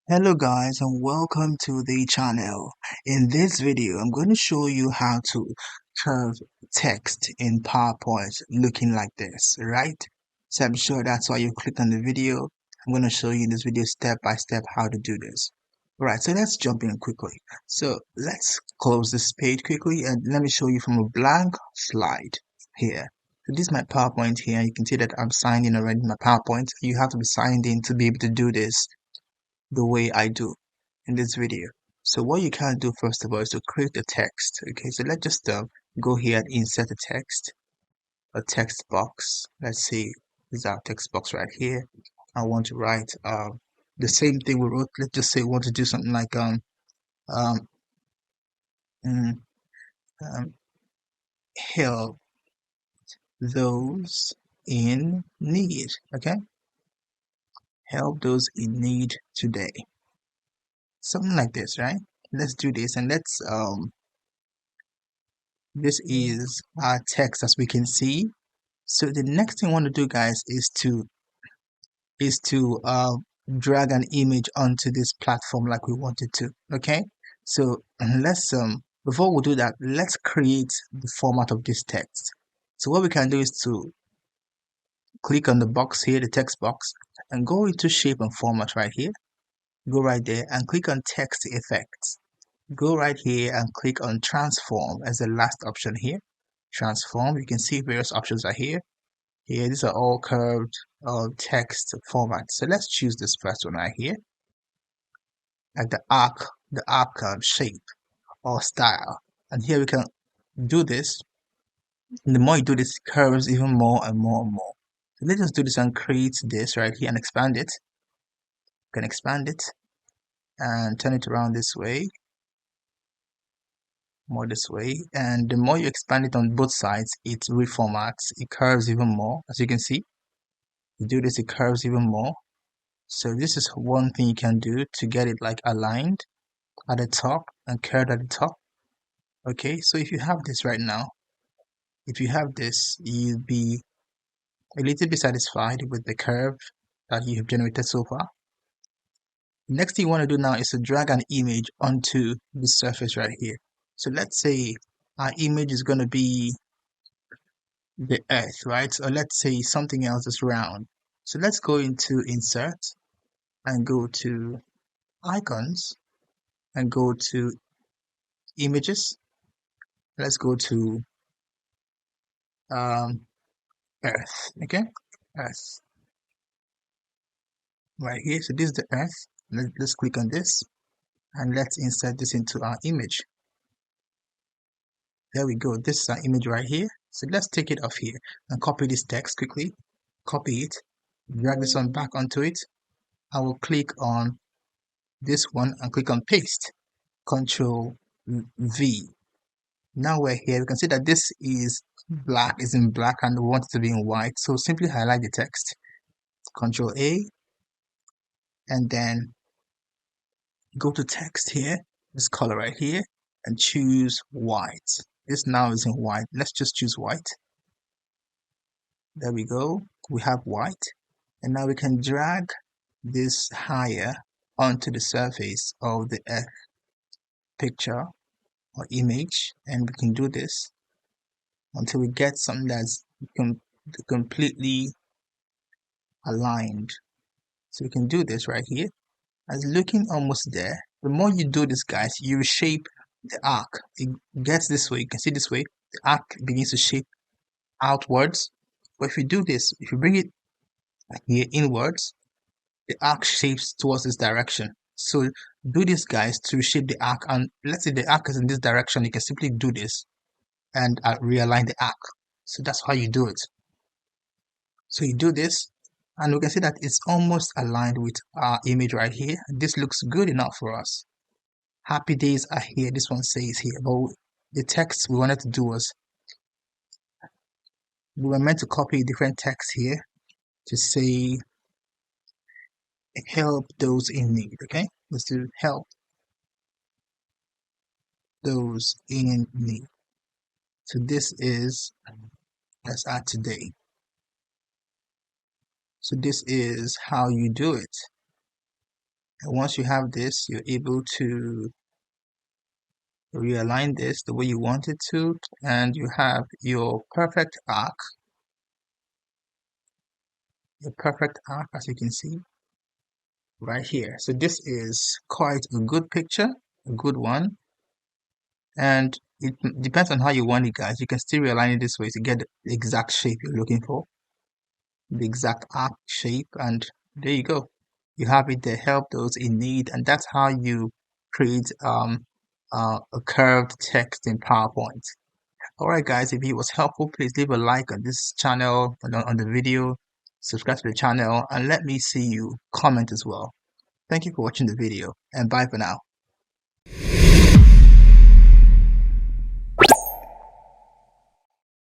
Hello guys and welcome to the channel. In this video I'm going to show you how to curve text in PowerPoint looking like this, right? So I'm sure that's why you clicked on the video. I'm going to show you in this video step by step how to do this. Right, so let's jump in quickly. So let's close this page quickly and let me show you from a blank slide here. So this is my PowerPoint here. You can see that I'm signed in already in my PowerPoint. You have to be signed in to be able to do this the way I do in this video. So what you can do first of all is to create a text. Okay, so let's just go here and insert a text box. Let's see, this is our text box right here. I want to write the same thing we wrote. Let's just say we want to do something like um, mm, um help those in need. Okay, help those in need today. Something like this, right? Let's do this and this is our text as we can see. So the next thing I want to do, guys, is to drag an image onto this platform like we wanted to. Okay, so let's before we do that, let's create the format of this text. So what we can do is to click on the box here, the text box, and go into shape and format right here. Go right there and click on text effects. Go right here and click on transform as the last option here. Transform, you can see various options are here. Here, these are all curved text formats. So let's choose this first one right here, like the arc shape or style. And here we can do this. And the more you do this, it curves even more and more and more. So let's just do this and create this right here and expand it. You can expand it and turn it around this way, more this way. And the more you expand it on both sides, it reformats, it curves even more. As you can see, you do this, it curves even more. So this is one thing you can do to get it like aligned at the top and curved at the top. Okay, so if you have this right now, if you have this, you'll be a little bit satisfied with the curve that you have generated so far. Next thing you want to do now is to drag an image onto the surface right here. So let's say our image is going to be the earth, right? Or let's say something else is round. So let's go into insert and go to icons and go to images. Let's go to um, earth, okay? Earth right here. So this is the earth. Let's click on this and let's insert this into our image. There we go. This is our image right here. So let's take it off here and copy this text quickly. Copy it, drag this one back onto it. I will click on this one and click on paste. Control V. Now we're here. We can see that this is black, is in black, and we want it to be in white. So simply highlight the text. Control A, and then go to text here, this color right here, and choose white. This now is in white. Let's just choose white. There we go. We have white. And now we can drag this higher onto the surface of the Earth picture or image. And we can do this until we get something that's completely aligned. So we can do this right here. As looking almost there. The more you do this, guys, you reshape the arc. It gets this way. You can see this way. The arc begins to shape outwards. But if you do this, if you bring it here inwards, the arc shapes towards this direction. So do this, guys, to reshape the arc. And let's say the arc is in this direction. You can simply do this and realign the arc. So that's how you do it. So you do this, and we can see that it's almost aligned with our image right here. This looks good enough for us. Happy days are here. This one says here, but the text we wanted to do was we were meant to copy a different text here to say help those in need. Okay, let's do help those in need. So this is, let's add today. So this is how you do it. And once you have this, you're able to realign this the way you want it to, and you have your perfect arc, as you can see right here. So this is quite a good picture, a good one, and it depends on how you want it, guys. You can still realign it this way to get the exact shape you're looking for, the exact arc shape, and there you go. You have it there, help those in need, and that's how you create a curved text in PowerPoint. Alright guys, if it was helpful, please leave a like on this channel, on the video, subscribe to the channel, and let me see you comment as well. Thank you for watching the video, and bye for now.